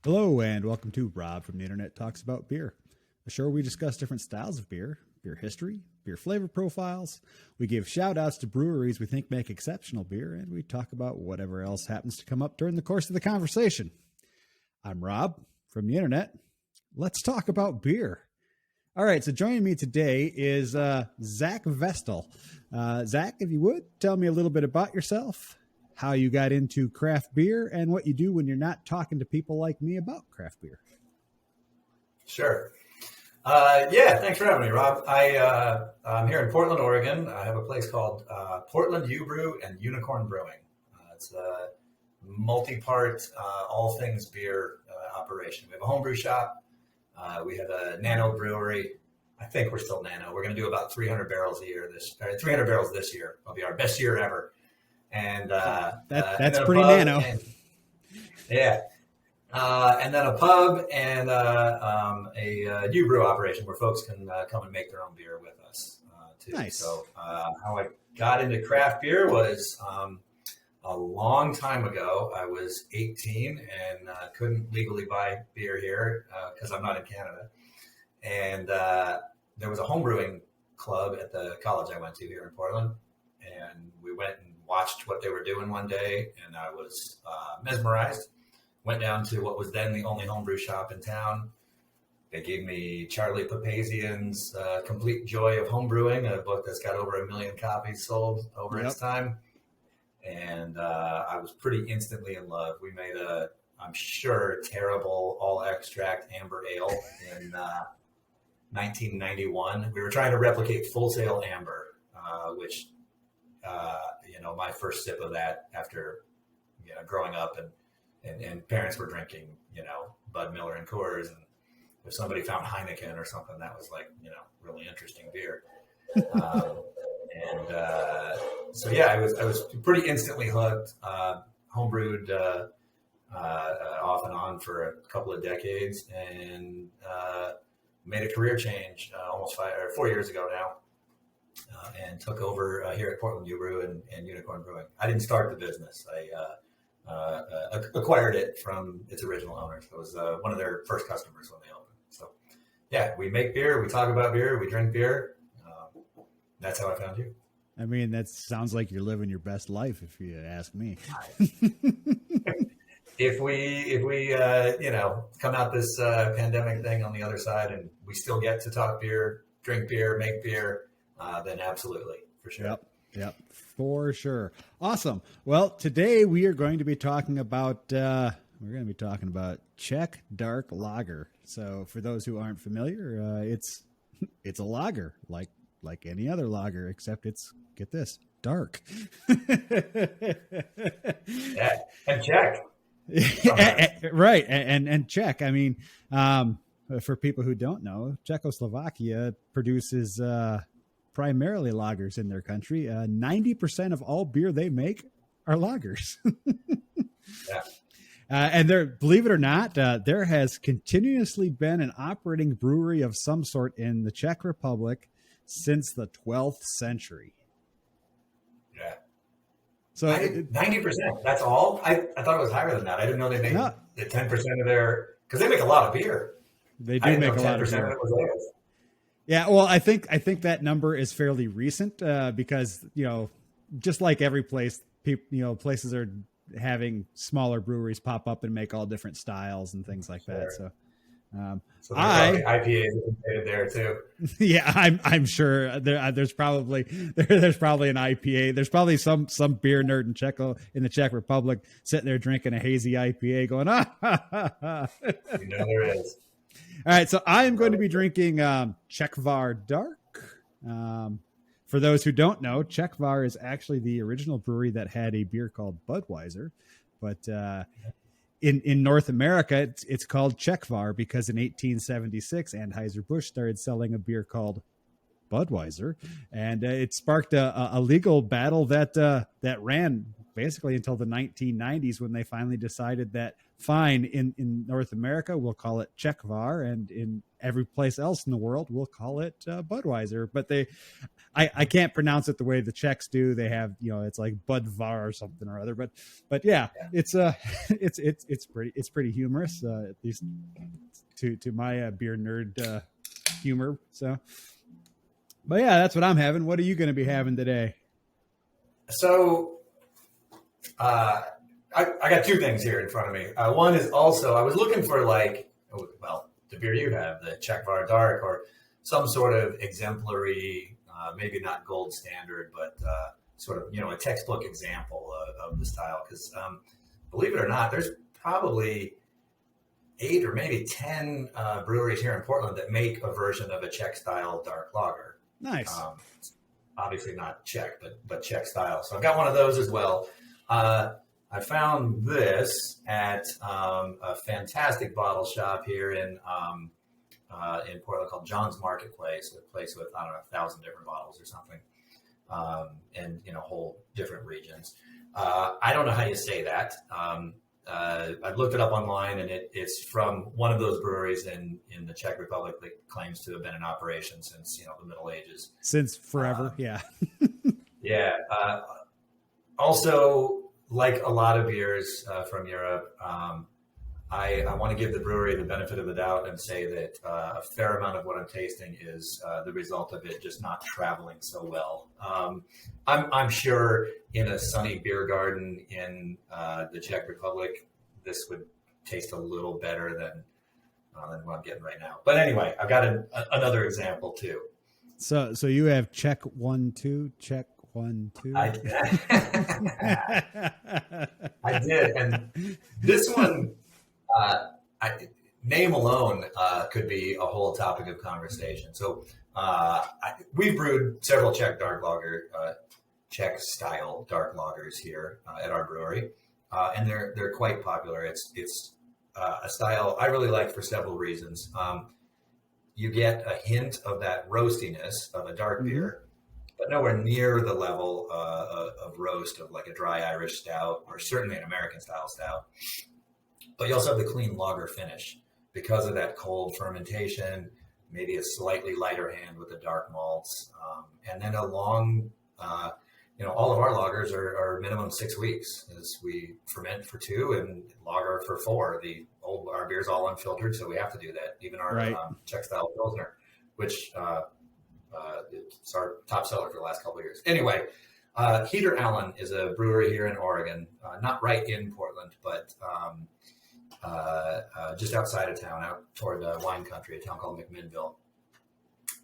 Hello, and welcome to Rob from the Internet Talks About Beer, a show where we discuss different styles of beer, beer history, beer flavor profiles. We give shout outs to breweries we think make exceptional beer, and we talk about whatever else happens to come up during the course of the conversation. I'm Rob from the Internet. Let's talk about beer. All right, so joining me today is Zach Vestal. Zach, if you would, tell me a little bit about yourself, how you got into craft beer, and what you do when you're not talking to people like me about craft beer. Sure. Yeah, thanks for having me, Rob. I'm here in Portland, Oregon. I have a place called Portland Ubrew and Unicorn Brewing. It's a multi-part, all things beer operation. We have a homebrew shop. We have a nano brewery. I think we're still nano. We're going to do about 300 barrels a year. 300 barrels this year. It'll be our best year ever. And that's pretty nano. Yeah. And then a pub and a new brew operation where folks can come and make their own beer with us too. Nice. So how I got into craft beer was a long time ago. I was 18 and couldn't legally buy beer here because I'm not in Canada. And there was a homebrewing club at the college I went to here in Portland. And we went and watched what they were doing one day, and I was mesmerized. Went down to what was then the only homebrew shop in town. They gave me Charlie Papazian's Complete Joy of Homebrewing, a book that's got over 1 million copies sold over its time. And I was pretty instantly in love. We made I'm sure, terrible all-extract amber ale in 1991. We were trying to replicate Full Sail Amber, which, my first sip of that after, growing up and parents were drinking, Bud Miller and Coors. And if somebody found Heineken or something, that was like, really interesting beer. So yeah, I was pretty instantly hooked, homebrewed off and on for a couple of decades, and made a career change almost 4 years ago now. And took over here at Portland Ubrew and Unicorn Brewing. I didn't start the business. I acquired it from its original owners. I was one of their first customers when they opened. So, yeah, we make beer, we talk about beer, we drink beer. That's how I found you. I mean, that sounds like you're living your best life, if you ask me. If we come out this pandemic thing on the other side, and we still get to talk beer, drink beer, make beer, then absolutely, for sure. Yep, for sure. Awesome. Well, today we are going to be talking about Czech dark lager. So, for those who aren't familiar, it's a lager like any other lager, except it's, get this, dark. Yeah, and Czech. Right, and Czech. I mean, for people who don't know, Czechoslovakia produces primarily lagers in their country. 90% of all beer they make are lagers. Yeah. And believe it or not, there has continuously been an operating brewery of some sort in the Czech Republic since the 12th century. Yeah. So 90%, that's all? I thought it was higher than that. I didn't know they made 10% of their, because they make a lot of beer. They do make a lot of beer. Of it was theirs. Yeah, well, I think that number is fairly recent because, just like every place, places are having smaller breweries pop up and make all different styles and things like that. So, IPAs are there too. Yeah, I'm sure there's probably an IPA. There's probably some beer nerd in the Czech Republic sitting there drinking a hazy IPA, going There is. All right, so I am going to be drinking Czechvar Dark. For those who don't know, Czechvar is actually the original brewery that had a beer called Budweiser, but in North America, it's called Czechvar because in 1876, Anheuser-Busch started selling a beer called Budweiser, and it sparked a legal battle that ran basically until the 1990s, when they finally decided that fine, in North America we'll call it Czechvar, and in every place else in the world we'll call it Budweiser. But I can't pronounce it the way the Czechs do. They have, it's like Budvar or something or other. But yeah, it's pretty humorous, at least to my beer nerd humor. So, but yeah, that's what I'm having. What are you going to be having today? So, I got two things here in front of me. One is also, I was looking for the beer you have, the Czechvar Dark, or some sort of exemplary, maybe not gold standard, but sort of, a textbook example of the style. Because believe it or not, there's probably 8 or maybe 10 breweries here in Portland that make a version of a Czech style dark lager. Nice. Obviously not Czech, but Czech style. So I've got one of those as well. I found this at a fantastic bottle shop here in Portland called John's Marketplace, a place with, 1,000 different bottles or something, and whole different regions. I don't know how you say that. I've looked it up online, and it's from one of those breweries in the Czech Republic that claims to have been in operation since the Middle Ages. Since forever, yeah. Yeah. Also, like a lot of beers from Europe, I want to give the brewery the benefit of the doubt and say that a fair amount of what I'm tasting is the result of it just not traveling so well. I'm sure in a sunny beer garden in the Czech Republic, this would taste a little better than what I'm getting right now. But anyway, I've got another example too. So you have Czech 1, 2, Czech 1, 2. I did, and this one. Name alone could be a whole topic of conversation. So we've brewed several Czech style dark lagers here at our brewery, and they're quite popular. It's a style I really like for several reasons. You get a hint of that roastiness of a dark beer, but nowhere near the level of roast of like a dry Irish stout or certainly an American style stout. But you also have the clean lager finish because of that cold fermentation, maybe a slightly lighter hand with the dark malts, and then a long, all of our lagers are minimum 6 weeks as we ferment for 2 and lager for 4. Our beer's all unfiltered, so we have to do that. Even our Czech style Pilsner, which it's our top seller for the last couple of years. Anyway, Heater Allen is a brewery here in Oregon, not right in Portland, but just outside of town, out toward wine country, a town called McMinnville.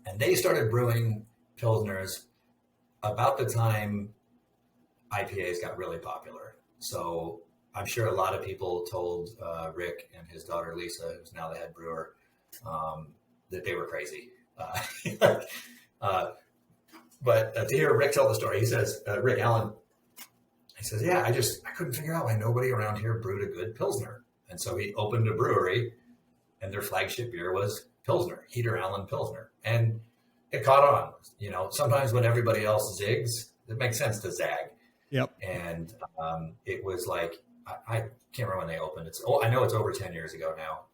And they started brewing Pilsners about the time IPAs got really popular. So I'm sure a lot of people told Rick and his daughter Lisa, who's now the head brewer, that they were crazy. But to hear Rick tell the story, he says, Rick Allen, he says, yeah, I couldn't figure out why nobody around here brewed a good Pilsner. And so he opened a brewery, and their flagship beer was Pilsner, Heater Allen Pilsner. And it caught on. Sometimes when everybody else zigs, it makes sense to zag. Yep. And it was like, I can't remember when they opened. I know it's over 10 years ago now.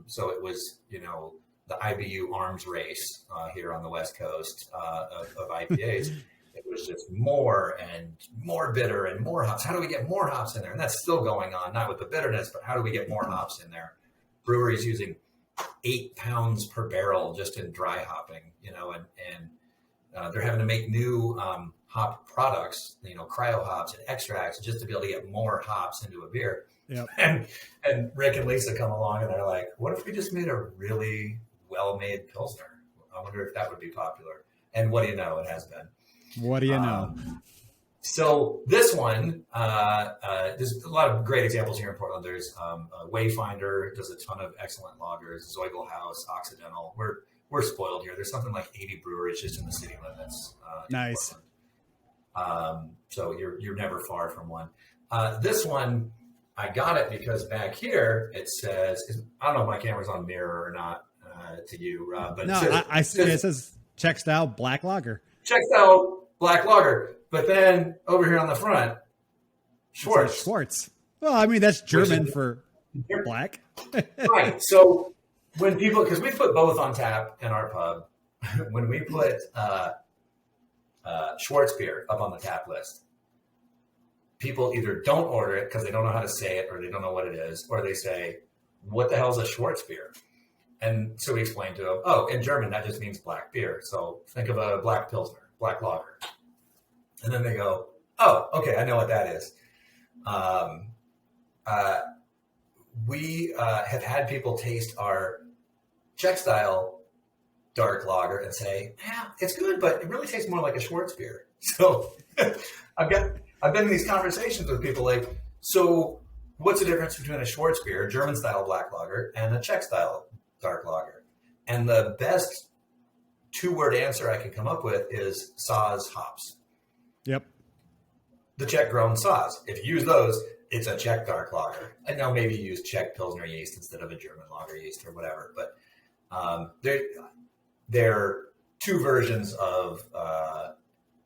So it was, the IBU arms race here on the West Coast of IPAs. It was just more and more bitter and more hops. How do we get more hops in there? And that's still going on, not with the bitterness, but how do we get more hops in there? Breweries using 8 pounds per barrel just in dry hopping, and they're having to make new hop products, cryo hops and extracts just to be able to get more hops into a beer. Yep. And Rick and Lisa come along and they're like, what if we just made a really well-made Pilsner? I wonder if that would be popular. And what do you know? It has been. What do you know? So this one, there's a lot of great examples here in Portland. There's Wayfinder does a ton of excellent lagers. Zeugel House, Occidental. We're spoiled here. There's something like 80 breweries just in the city limits. Nice. So you're never far from one. This one, I got it because back here it says, I don't know if my camera's on mirror or not to you, Rob, but no, it says Czech style black lager. Czech style black lager. But then over here on the front, Schwartz. Schwartz. Well, I mean, that's German for black. Right. So when people, because we put both on tap in our pub, when we put Schwartz beer up on the tap list, people either don't order it because they don't know how to say it or they don't know what it is, or they say, what the hell is a Schwartz beer? And so we explained to them, oh, in German, that just means black beer. So think of a black Pilsner, black lager. And then they go, oh, okay, I know what that is. We have had people taste our Czech style dark lager and say, yeah, it's good, but it really tastes more like a Schwartz beer. So I've been in these conversations with people like, so what's the difference between a Schwartz beer, a German style black lager, and a Czech style dark lager? And the best 2-word answer I can come up with is Saaz hops. Yep. The Czech grown Saaz. If you use those, it's a Czech dark lager. I know maybe you use Czech Pilsner yeast instead of a German lager yeast or whatever, but they're two versions of,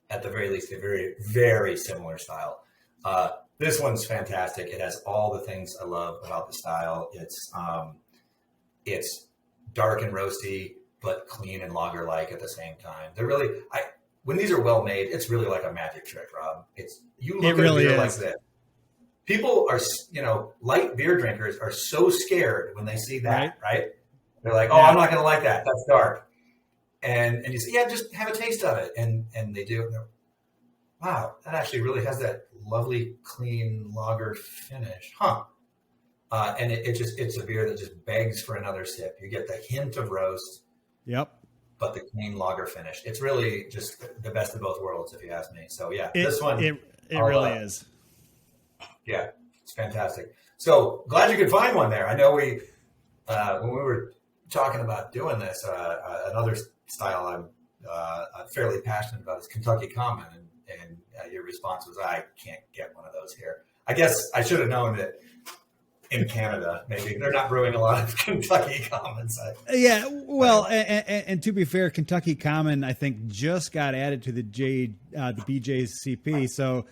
at the very least, a very, very similar style. This one's fantastic. It has all the things I love about the style. It's dark and roasty, but clean and lager-like at the same time. They're really, when these are well made, it's really like a magic trick, Rob. You look at a beer like this. People are, light beer drinkers are so scared when they see that, right? They're like, oh, I'm not going to like that. That's dark. And you say, yeah, just have a taste of it. And they do. And wow, that actually really has that lovely, clean lager finish. And it's a beer that just begs for another sip. You get the hint of roast. Yep. But the clean lager finish. It's really just the best of both worlds, if you ask me. So yeah, this one. It really is. Yeah, it's fantastic. So glad you could find one there. I know when we were talking about doing this, another style I'm fairly passionate about is Kentucky Common, and your response was, I can't get one of those here. I guess I should have known that in Canada, maybe they're not brewing a lot of Kentucky Commons. Yeah, well, and to be fair, Kentucky Common, I think, just got added to the BJCP. So,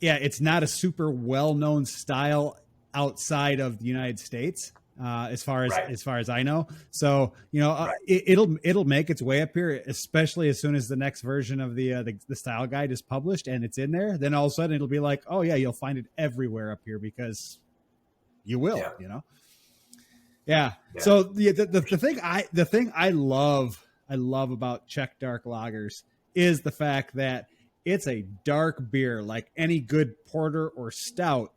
it's not a super well-known style outside of the United States, as far as I know. So, it'll make its way up here, especially as soon as the next version of the style guide is published and it's in there. Then all of a sudden it'll be like, oh yeah, you'll find it everywhere up here because you will, Yeah. So the thing I love about Czech dark lagers is the fact that it's a dark beer like any good porter or stout,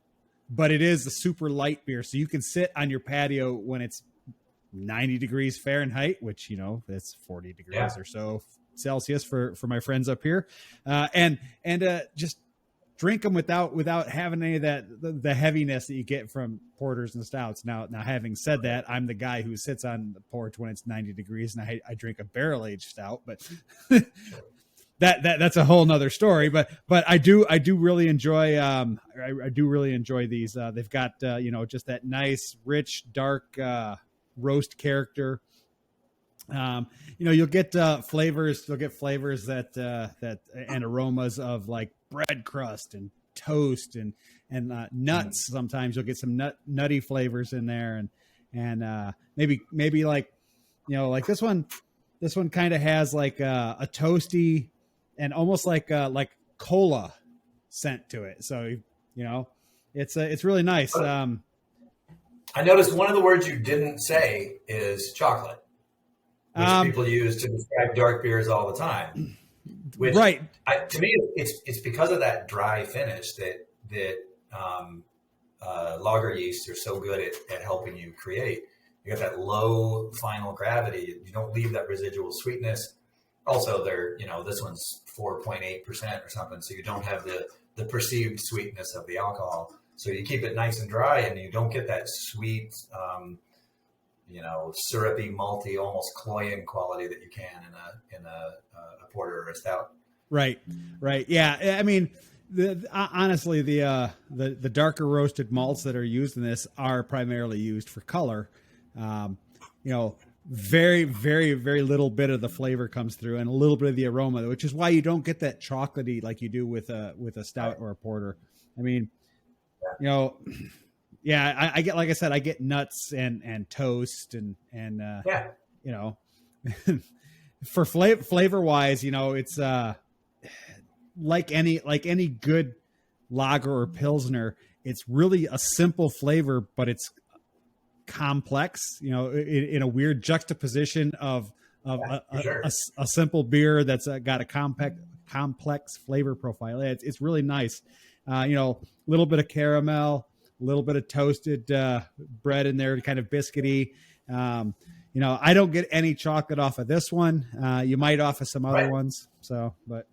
but it is a super light beer. So you can sit on your patio when it's 90 degrees Fahrenheit, which, that's 40 degrees or so Celsius for my friends up here. And just drink them without having any of the heaviness that you get from porters and stouts. Now having said that, I'm the guy who sits on the porch when it's 90 degrees and I drink a barrel aged stout, but that's a whole nother story, but I do really enjoy, I do really enjoy these. They've got, just that nice, rich, dark, roast character. You'll get flavors that and aromas of like bread crust and toast and nuts. Sometimes you'll get some nutty flavors in there and maybe like, like this one kind of has like a toasty and almost like cola scent to it. So, it's really nice. I noticed one of the words you didn't say is chocolate, which people use to describe dark beers all the time. Which, right. To me, it's because of that dry finish that lager yeasts are so good at helping you create. You got that low final gravity. You don't leave that residual sweetness. Also, this one's 4.8% or something, so you don't have the perceived sweetness of the alcohol. So you keep it nice and dry, and you don't get that sweet, syrupy, malty, almost cloying quality that you can in a porter or a stout. Right. Yeah, I mean, honestly, the darker roasted malts that are used in this are primarily used for color. very, very, very little bit of the flavor comes through, and a little bit of the aroma, which is why you don't get that chocolatey like you do with a stout or a porter. I mean, you know, yeah, I get, like I said, I get nuts and toast and you know, for flavor wise, you know, it's like any good lager or pilsner, it's really a simple flavor, but it's complex, you know, in a weird juxtaposition of a simple beer that's got a complex flavor profile. It's really nice. You know, a little bit of caramel, a little bit of toasted bread in there, kind of biscuity. You know, I don't get any chocolate off of this one. You might off of some other ones. So, but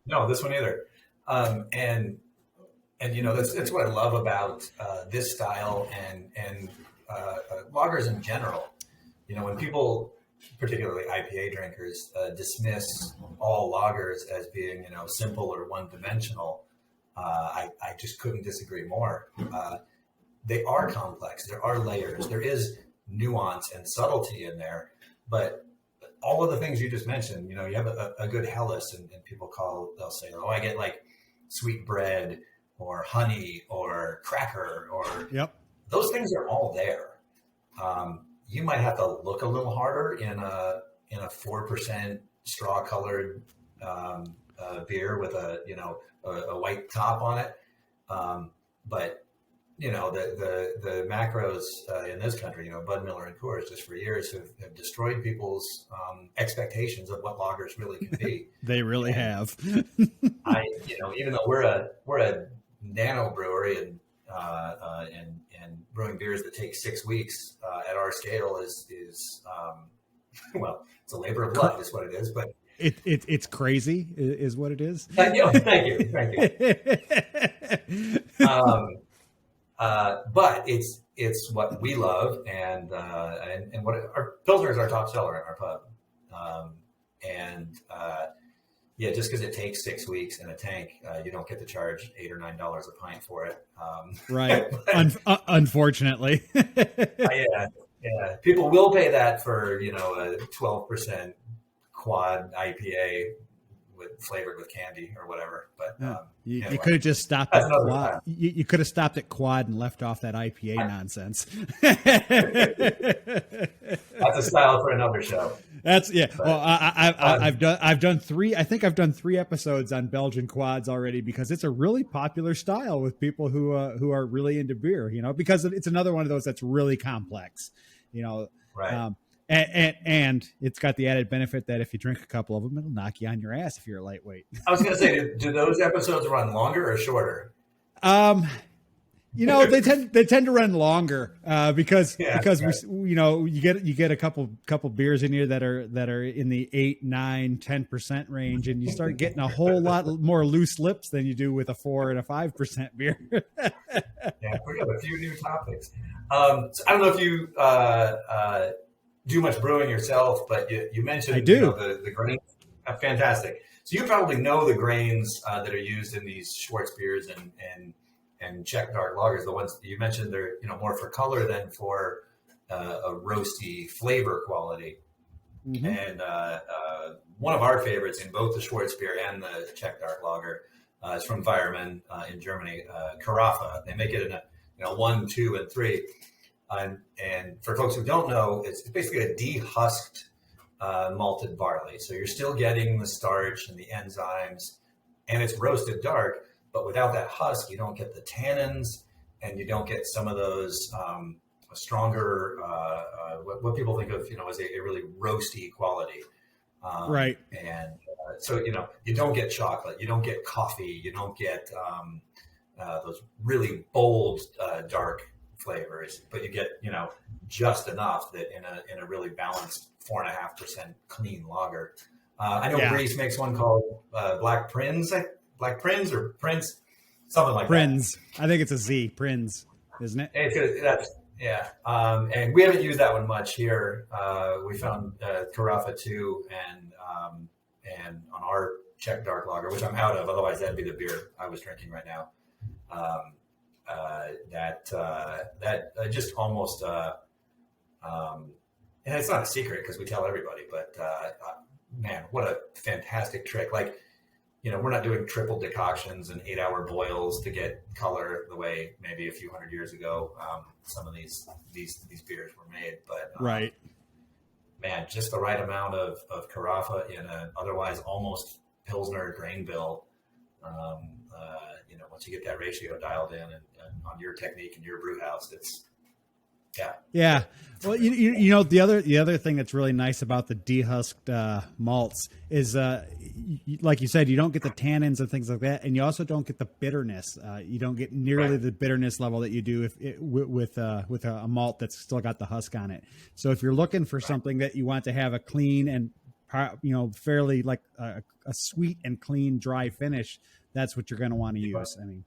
no, this one either. And you know, that's what I love about this style and lagers in general. You know, when people, particularly IPA drinkers, dismiss all lagers as being, you know, simple or one-dimensional, I just couldn't disagree more. They are complex. There are layers. There is nuance and subtlety in there, but all of the things you just mentioned, you know, you have a good Helles, and they'll say, oh, I get like sweet bread or honey or cracker, or those things are all there. You might have to look a little harder in a 4% straw colored beer with a white top on it. But you know, the macros in this country, you know, Bud Miller and Coors, just for years have destroyed people's expectations of what lagers really can be. They really have. You know, even though we're a nano brewery and brewing beers that take 6 weeks at our scale is well, it's a labor of love, is what it is. But it's crazy, is what it is. Thank you. But it's what we love, and what our Pilsner is our top seller in our pub, yeah, just because it takes 6 weeks in a tank, you don't get to charge $8 or $9 a pint for it. Right. Unfortunately. Yeah. People will pay that for, you know, a 12% quad IPA flavored with candy or whatever. But you anyway, could have just stopped at quad. You could have stopped at quad and left off that IPA nonsense. That's a style for another show. That's But, well, I've done 3. I think I've done 3 episodes on Belgian quads already, because it's a really popular style with people who are really into beer. You know, because it's another one of those that's really complex. You know, right. And it's got the added benefit that if you drink a couple of them, it'll knock you on your ass if you're a lightweight. I was going to say, do those episodes run longer or shorter? You know, they tend to run longer because we, you know, you get a couple beers in here that are in the 8, 9, 10% range, and you start getting a whole lot more loose lips than you do with a 4 and a 5% beer. Yeah, we have a few new topics. So I don't know if you do much brewing yourself, but you mentioned I do. You know, the grains. Fantastic. So you probably know the grains that are used in these Schwartz beers and Czech dark lagers. The ones that you mentioned, they're, you know, more for color than for a roasty flavor quality. Mm-hmm. And one of our favorites in both the Schwartz beer and the Czech dark lager is from Weirmann in Germany, Carafa. They make it in a 1, 2, and 3. And for folks who don't know, it's basically a dehusked malted barley. So you're still getting the starch and the enzymes, and it's roasted dark, but without that husk, you don't get the tannins, and you don't get some of those stronger, what people think of, you know, as a really roasty quality. Right. And so, you know, you don't get chocolate, you don't get coffee, you don't get those really bold, dark flavors, but you get, you know, just enough that in a really balanced 4.5% clean lager. I know Greece makes one called Black Prince or Prince, something like Prinz. That. I think it's a Z, Prinz, isn't it? And we haven't used that one much here. We found Carafa too, and on our Czech dark lager, which I'm out of, otherwise that'd be the beer I was drinking right now. That just almost and it's not a secret because we tell everybody, but man, what a fantastic trick. Like, we're not doing triple decoctions and 8-hour boils to get color the way maybe a few hundred years ago some of these beers were made. But right, man, just the right amount of carafa in an otherwise almost Pilsner grain bill. Once you get that ratio dialed in and on your technique and your brew house, it's yeah. Well, the other thing that's really nice about the dehusked malts is, like you said, you don't get the tannins and things like that, and you also don't get the bitterness. You don't get nearly the bitterness level that you do with a malt that's still got the husk on it. So if you're looking for something that you want to have a clean and fairly like a sweet and clean dry finish, that's what you're going to want to use. I mean,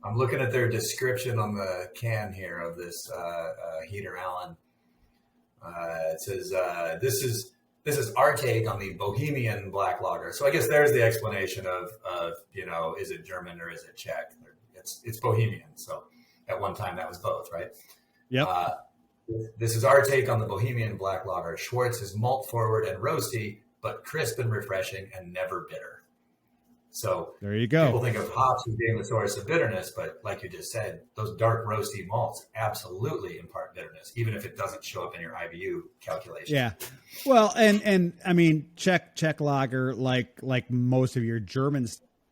I'm looking at their description on the can here of this Heater Allen. It says this is our take on the Bohemian black lager. So I guess there's the explanation of is it German or is it Czech? It's Bohemian. So at one time that was both, right? Yeah. This is our take on the Bohemian black lager. Schwartz is malt forward and roasty, but crisp and refreshing and never bitter. So there you go. People think of hops as being the source of bitterness, but like you just said, those dark roasty malts absolutely impart bitterness, even if it doesn't show up in your IBU calculation. Yeah. Well, and I mean, Czech lager, like most of your German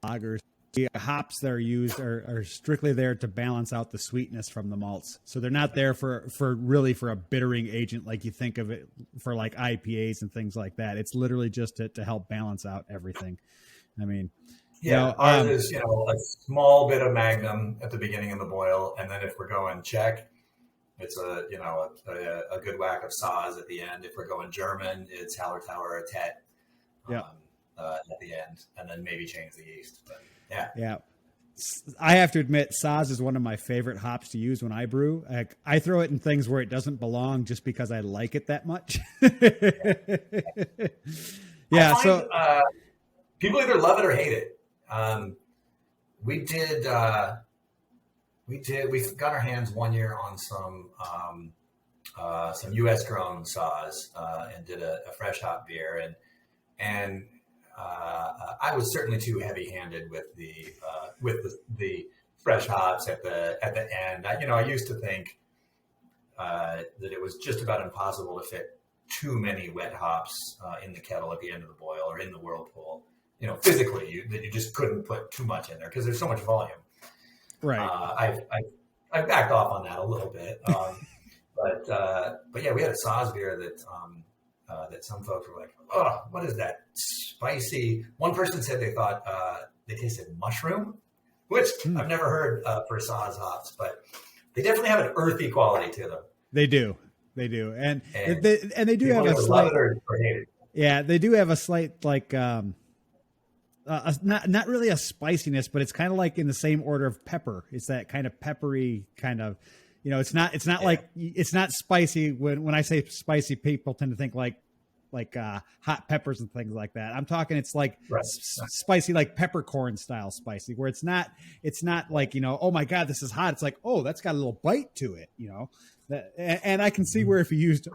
lagers, the hops that are used are strictly there to balance out the sweetness from the malts. So they're not there for a bittering agent like you think of it for like IPAs and things like that. It's literally just to help balance out everything. I mean, ours is, a small bit of Magnum at the beginning of the boil. And then if we're going Czech, it's a good whack of Saaz at the end. If we're going German, it's Hallertauer or Tet at the end, and then maybe change the yeast. But yeah. I have to admit, Saaz is one of my favorite hops to use when I brew. I throw it in things where it doesn't belong just because I like it that much. People either love it or hate it. We got our hands one year on some U.S. grown Saaz and did a fresh hop beer, and I was certainly too heavy handed with the fresh hops at the end. I used to think that it was just about impossible to fit too many wet hops in the kettle at the end of the boil or in the whirlpool. Physically, you just couldn't put too much in there because there's so much volume. Right. I've backed off on that a little bit, but yeah, we had a Saaz beer that some folks were like, "Oh, what is that spicy?" One person said they thought they tasted mushroom, which I've never heard for Saaz hops, but they definitely have an earthy quality to them. They do, and they do have a slight. Yeah, they do have a slight like. Not really a spiciness, but it's kind of like in the same order of pepper. It's that kind of peppery kind of, it's not like, it's not spicy. When I say spicy, people tend to think like hot peppers and things like that. I'm talking, it's like spicy, like peppercorn style spicy, where it's not like, oh my God, this is hot. It's like, oh, that's got a little bite to it, and I can see where if you used,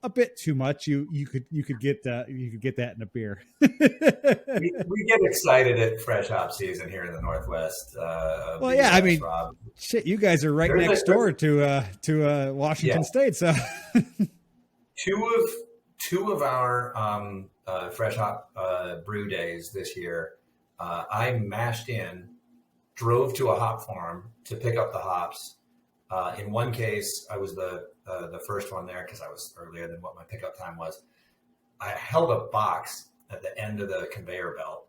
a bit too much, you could get that in a beer. we get excited at fresh hop season here in the Northwest. Well, yeah, I mean, Rob. Shit, you guys are right next door to Washington State, so two of our fresh hop brew days this year, I mashed in, drove to a hop farm to pick up the hops. In one case, I was the first one there because I was earlier than what my pickup time was. I held a box at the end of the conveyor belt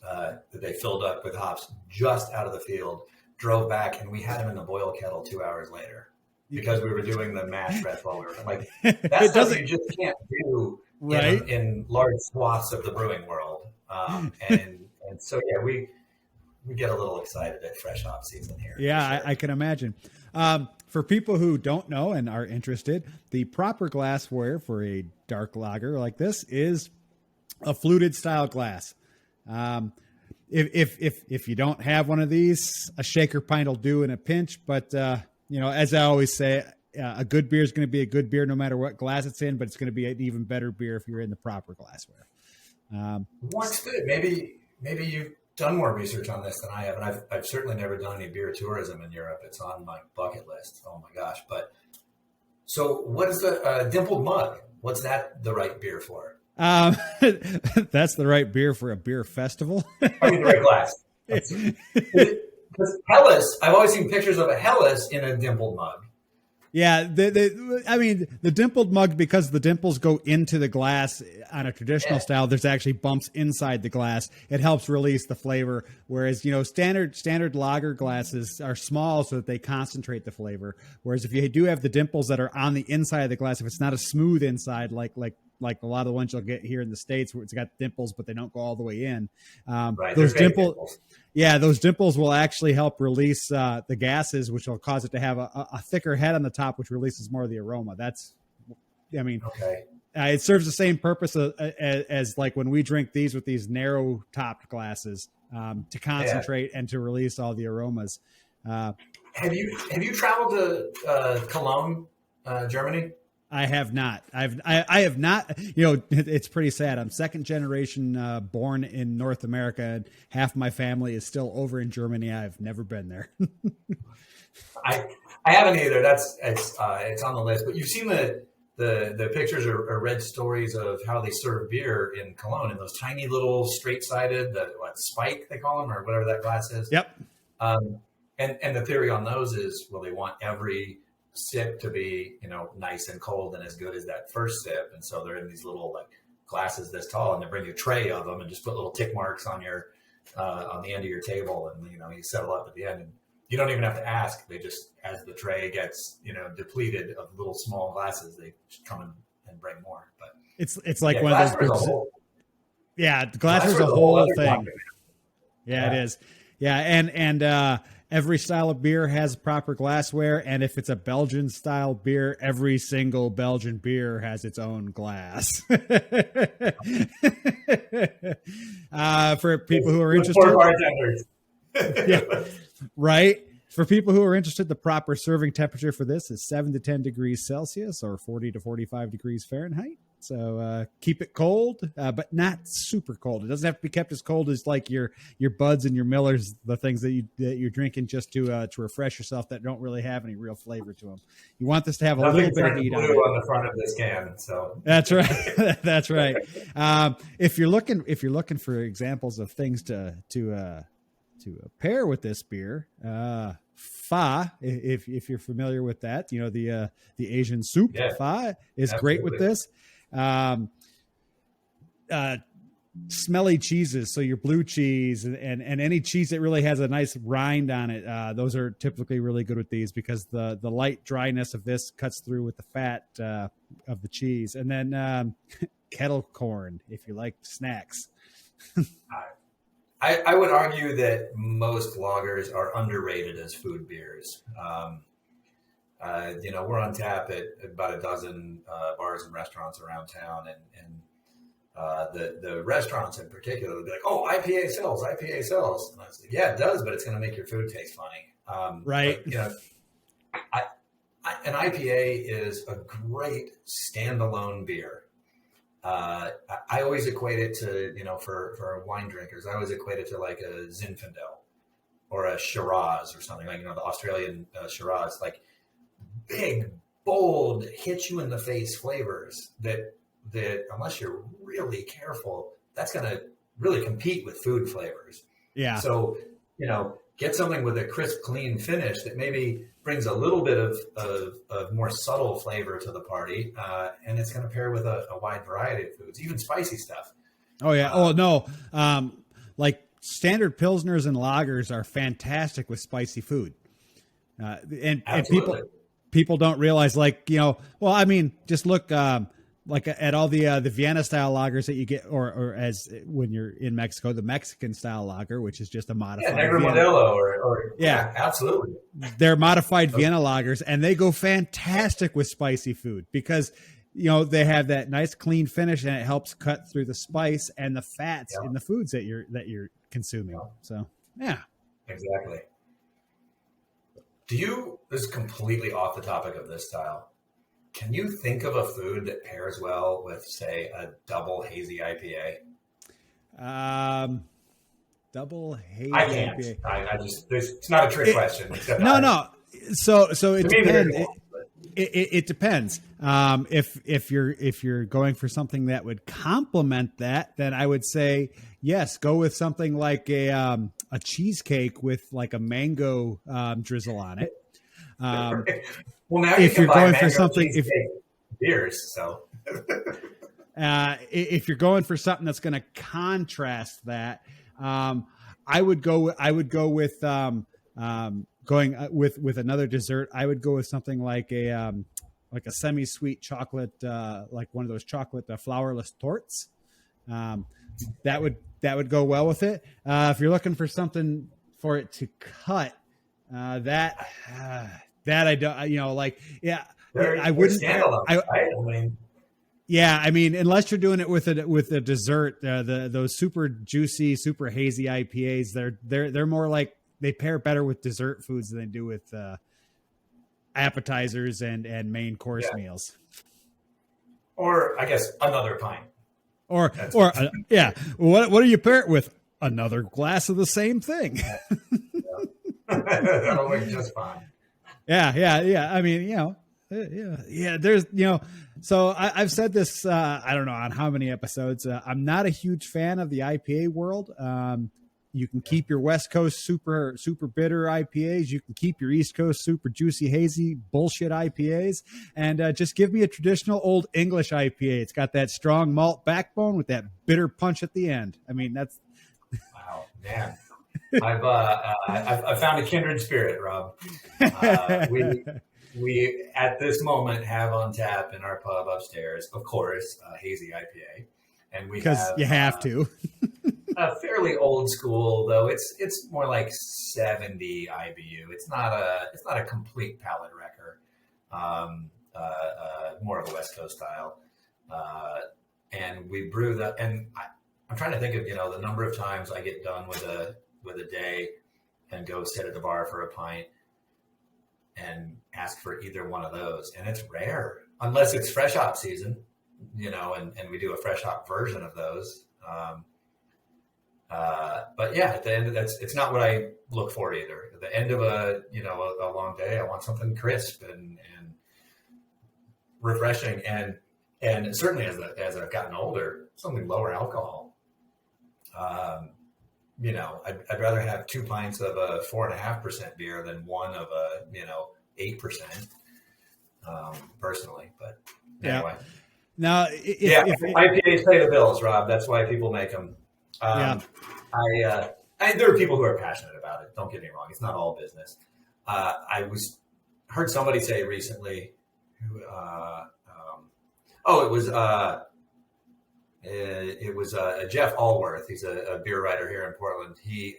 that they filled up with hops just out of the field, drove back, and we had them in the boil kettle 2 hours later because we were doing the mash rest while we were like, that's stuff you just can't do in large swaths of the brewing world. And so, yeah, we get a little excited at fresh hop season here. Yeah, sure. I can imagine. For people who don't know and are interested, the proper glassware for a dark lager like this is a fluted style glass. If you don't have one of these, a shaker pint will do in a pinch. But as I always say, a good beer is going to be a good beer no matter what glass it's in, but it's going to be an even better beer if you're in the proper glassware. What's good? Maybe you've done more research on this than I have, and I've certainly never done any beer tourism in Europe. It's on my bucket list. Oh my gosh! But so, what is the dimpled mug? What's that the right beer for? That's the right beer for a beer festival. I mean, the right glass. Because Helles, I've always seen pictures of a Helles in a dimpled mug. Yeah, I mean, the dimpled mug, because the dimples go into the glass on a traditional style, there's actually bumps inside the glass. It helps release the flavor. Whereas, standard lager glasses are small so that they concentrate the flavor. Whereas if you do have the dimples that are on the inside of the glass, if it's not a smooth inside, like a lot of the ones you'll get here in the States where it's got dimples, but they don't go all the way in. Right, those dimples. Yeah, those dimples will actually help release the gases, which will cause it to have a thicker head on the top, which releases more of the aroma. It serves the same purpose as like when we drink these with these narrow topped glasses to concentrate and to release all the aromas. Have you traveled to Cologne, Germany? I have not. I have not. It's pretty sad. I'm second generation born in North America, and half my family is still over in Germany. I've never been there. I haven't either. It's on the list. But you've seen the pictures or read stories of how they serve beer in Cologne in those tiny little straight-sided, spike they call them, or whatever that glass is. Yep. And the theory on those is, well, they want every sip to be, nice and cold and as good as that first sip. And so they're in these little glasses this tall, and they bring you a tray of them and just put little tick marks on your, on the end of your table. And, you settle up at the end, and you don't even have to ask. They just, as the tray gets, depleted of little small glasses, they just come and bring more. But it's like one of those. The Glassware's a whole thing. Yeah, it is. Yeah. And every style of beer has proper glassware, and if it's a Belgian style beer, every single Belgian beer has its own glass. For people who are interested, yeah, right. For people who are interested, the proper serving temperature for this is 7 to 10 degrees Celsius or 40 to 45 degrees Fahrenheit. So keep it cold, but not super cold. It doesn't have to be kept as cold as like your Buds and your Millers, the things that you're drinking just to refresh yourself that don't really have any real flavor to them. You want this to have a little bit of heat on it. On the front of this can, so that's right. That's right. If you're looking for examples of things to pair with this beer, pho, if you're familiar with that, the Asian soup, pho is great with this. Smelly cheeses, so your blue cheese and any cheese that really has a nice rind on it, those are typically really good with these because the light dryness of this cuts through with the fat of the cheese. And then kettle corn, if you like snacks. I would argue that most lagers are underrated as food beers. We're on tap at about a dozen bars and restaurants around town, and the restaurants in particular will be like, "Oh, IPA sells." And I was like, "Yeah, it does, but it's going to make your food taste funny." Right. But, an IPA is a great standalone beer. I always equate it to, for wine drinkers, I always equate it to like a Zinfandel or a Shiraz or something like, the Australian Shiraz, like big, bold, hit you in the face flavors that unless you're really careful, that's going to really compete with food flavors. Yeah. So, get something with a crisp, clean finish that maybe brings a little bit of more subtle flavor to the party, and it's going to pair with a wide variety of foods, even spicy stuff. Oh, yeah. Like standard Pilsners and lagers are fantastic with spicy food. And people don't realize, just look at all the Vienna style lagers that you get, or as when you're in Mexico, the Mexican style lager, which is just a modified. Negro Modelo or absolutely. They're modified Vienna lagers, and they go fantastic with spicy food because they have that nice clean finish, and it helps cut through the spice and the fats in the foods that you're consuming. So yeah, exactly. This is completely off the topic of this style. Can you think of a food that pairs well with, say, a double hazy IPA? Double hazy I can't. IPA. I just, it's not a trick question. No. So it depends. Cool, it depends. If you're going for something that would complement that, then I would say yes. Go with something like a cheesecake with like a mango drizzle on it. Well, now if you're going for something, beers, so if you're going for something that's going to contrast that, I would go with going with another dessert. I would go with something like a semi-sweet chocolate, like one of those chocolate flourless torts. That would go well with it. If you're looking for something for it to cut, that I don't, I wouldn't. I mean, unless you're doing it with a dessert, those super juicy, super hazy IPAs, they're more like, they pair better with dessert foods than they do with appetizers and main course meals. Or I guess another pint. What do you pair it with? Another glass of the same thing. That'll work just fine. Yeah. I mean, there's, so I've said this, I don't know on how many episodes. I'm not a huge fan of the IPA world. You can keep your West Coast super bitter IPAs. You can keep your East Coast super juicy, hazy bullshit IPAs, and just give me a traditional old English IPA. It's got that strong malt backbone with that bitter punch at the end. I mean, that's wow, man. I've found a kindred spirit, Rob. We at this moment have on tap in our pub upstairs, of course, hazy IPA, and because you have to. A fairly old school, though it's more like 70 IBU. It's not a complete palate wrecker. More of a West Coast style, and we brew that. And I'm trying to think of the number of times I get done with a day and go sit at the bar for a pint and ask for either one of those, and it's rare unless it's fresh hop season, and we do a fresh hop version of those. But yeah, at the end of it's not what I look for either. At the end of a long day, I want something crisp and refreshing, and certainly as I've gotten older, something lower alcohol. I'd rather have 2 pints of a 4.5% beer than one of a 8%. Personally, but anyway. Now, IPAs pay the bills, Rob. That's why people make them. There are people who are passionate about it. Don't get me wrong; it's not all business. Heard somebody say recently, it was Jeff Allworth. He's a beer writer here in Portland. He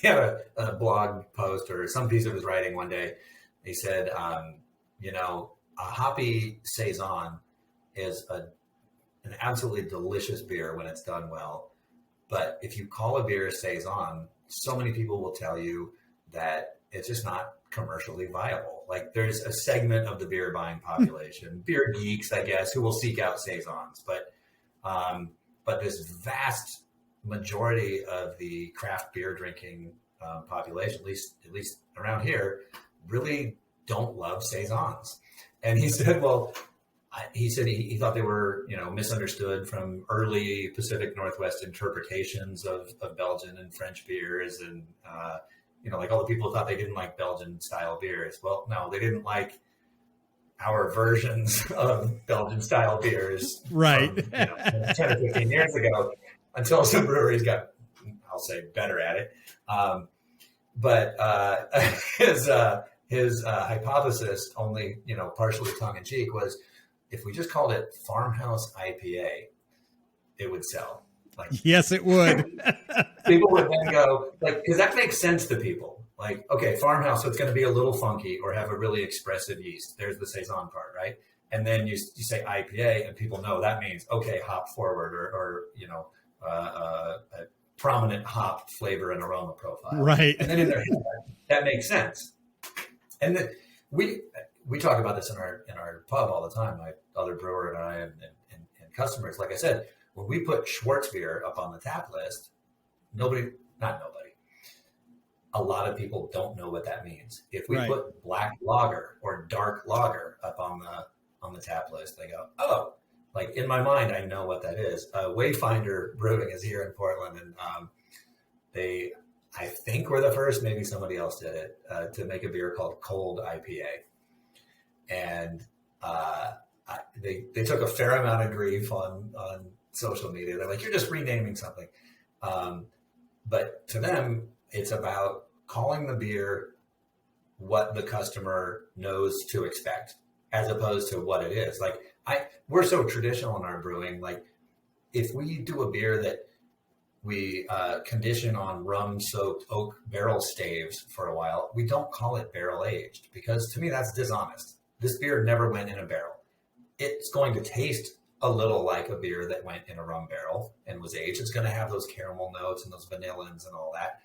had a blog post or some piece of his writing one day. He said, a hoppy saison is an absolutely delicious beer when it's done well. But if you call a beer a saison, so many people will tell you that it's just not commercially viable. Like there's a segment of the beer buying population, beer geeks, I guess, who will seek out saisons. But this vast majority of the craft beer drinking population, at least around here, really don't love saisons. And he said, he thought they were, misunderstood from early Pacific Northwest interpretations of Belgian and French beers. And, like all the people thought they didn't like Belgian style beers. Well, no, they didn't like our versions of Belgian style beers. Right. From, 10 or 15 years ago until some breweries got, I'll say, better at it. But his hypothesis, only, partially tongue in cheek, was if we just called it Farmhouse IPA, it would sell. Like, yes, it would. People would then go, because that makes sense to people. Like, okay, farmhouse, so it's going to be a little funky or have a really expressive yeast. There's the saison part, right? And then you say IPA, and people know that means, okay, hop forward or prominent hop flavor and aroma profile. Right. And then in their head, that makes sense. And then we talk about this in our pub all the time, my other brewer and I and customers. Like I said, when we put Schwarzbier up on the tap list, a lot of people don't know what that means. If we put black lager or dark lager up on the tap list, they go, oh, like in my mind, I know what that is. Wayfinder Brewing is here in Portland, and I think we're the first, maybe somebody else did it, to make a beer called Cold IPA. And they took a fair amount of grief on social media. They're like, you're just renaming something. But to them, it's about calling the beer what the customer knows to expect, as opposed to what it is. Like we're so traditional in our brewing. Like if we do a beer that we condition on rum-soaked oak barrel staves for a while, we don't call it barrel-aged, because to me, that's dishonest. This beer never went in a barrel. It's going to taste a little like a beer that went in a rum barrel and was aged. It's going to have those caramel notes and those vanillins and all that.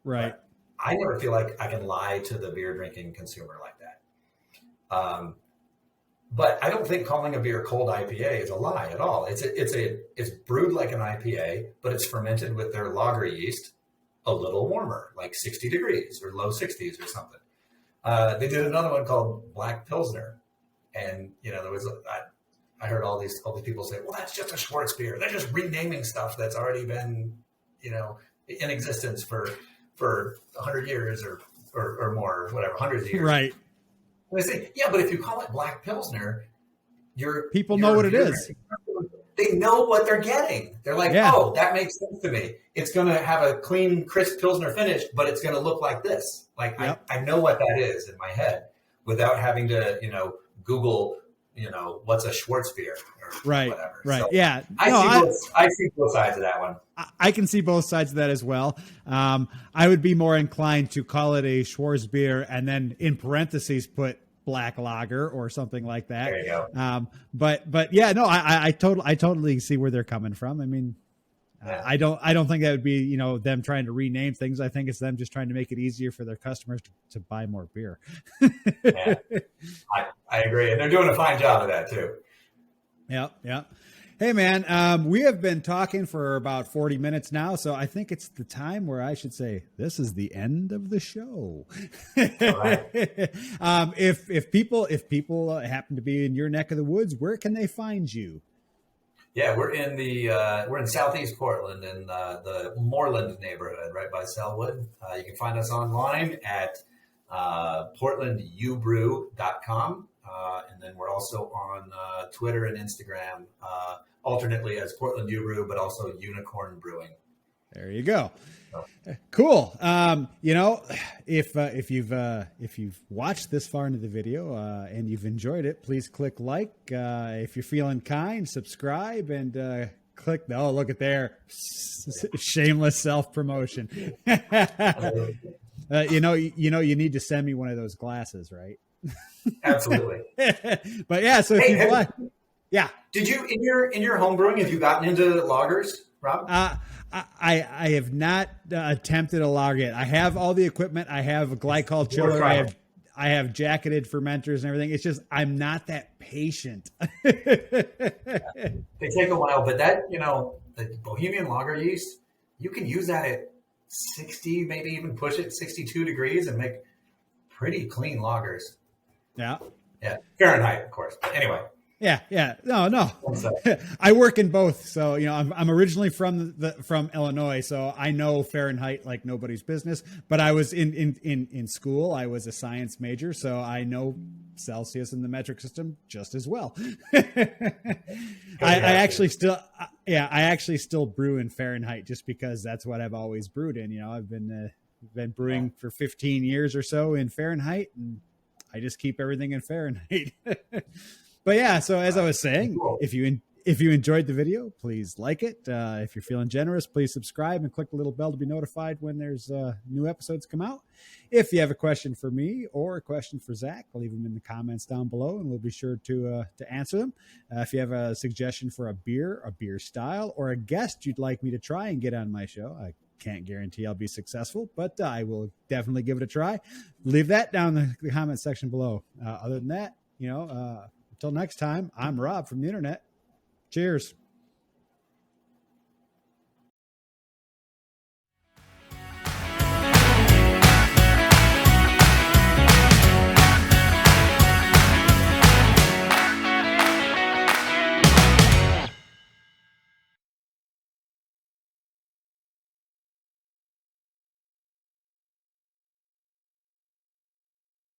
Right. But I never feel like I can lie to the beer drinking consumer like that. But I don't think calling a beer Cold IPA is a lie at all. It's brewed like an IPA, but it's fermented with their lager yeast a little warmer, like 60 degrees or low 60s or something. They did another one called Black Pilsner, and there was I heard all these people say, well, that's just a Schwarzbier. They're just renaming stuff that's already been in existence for 100 years or more, or whatever, hundreds of years. Right. And they say, yeah, but if you call it Black Pilsner, people know what it is. They know what they're getting. They're like, oh, that makes sense to me. It's going to have a clean, crisp Pilsner finish, but it's going to look like this. Like I know what that is in my head without having to, Google, what's a Schwarzbier or whatever. Right. So yeah. I see both sides of that one. I can see both sides of that as well. I would be more inclined to call it a Schwarzbier and then in parentheses put black lager or something like that. There you go. But yeah, no, I totally see where they're coming from. I mean, I don't think that would be, them trying to rename things. I think it's them just trying to make it easier for their customers to buy more beer. Yeah, I agree. And they're doing a fine job of that too. Yeah. Hey man, we have been talking for about 40 minutes now, so I think it's the time where I should say this is the end of the show. All right. If people happen to be in your neck of the woods, where can they find you? Yeah, we're in Southeast Portland in the Moreland neighborhood, right by Selwood. You can find us online at portlandubrew.com. And then we're also on Twitter and Instagram, alternately as Portland Ubrew, but also Unicorn Brewing. There you go. Cool. If you've watched this far into the video and you've enjoyed it, please click like. If you're feeling kind, subscribe and click. Oh, look at there, shameless self promotion. You need to send me one of those glasses, right? Absolutely. But yeah, so if you like, yeah. Did you in your home brewing? Have you gotten into lagers, Rob? I have not attempted a lager yet. I have all the equipment. I have a glycol chiller. I have jacketed fermenters and everything. It's just I'm not that patient. They take a while, but that the Bohemian lager yeast, you can use that at 60, maybe even push it 62 degrees and make pretty clean lagers. Yeah. Fahrenheit, of course. But anyway. Yeah. No. I work in both. So, I'm originally from Illinois, so I know Fahrenheit like nobody's business, but I was in school. I was a science major, so I know Celsius and the metric system just as well. I actually still brew in Fahrenheit just because that's what I've always brewed in. I've been brewing for 15 years or so in Fahrenheit, and I just keep everything in Fahrenheit. But yeah, so as I was saying, if If you enjoyed the video, please like it. If you're feeling generous, please subscribe and click the little bell to be notified when there's new episodes come out. If you have a question for me or a question for Zach, leave them in the comments down below, and we'll be sure to answer them. If you have a suggestion for a beer style, or a guest you'd like me to try and get on my show, I can't guarantee I'll be successful, but I will definitely give it a try. Leave that down in the comment section below. Other than that, until next time, I'm Rob from the internet. Cheers.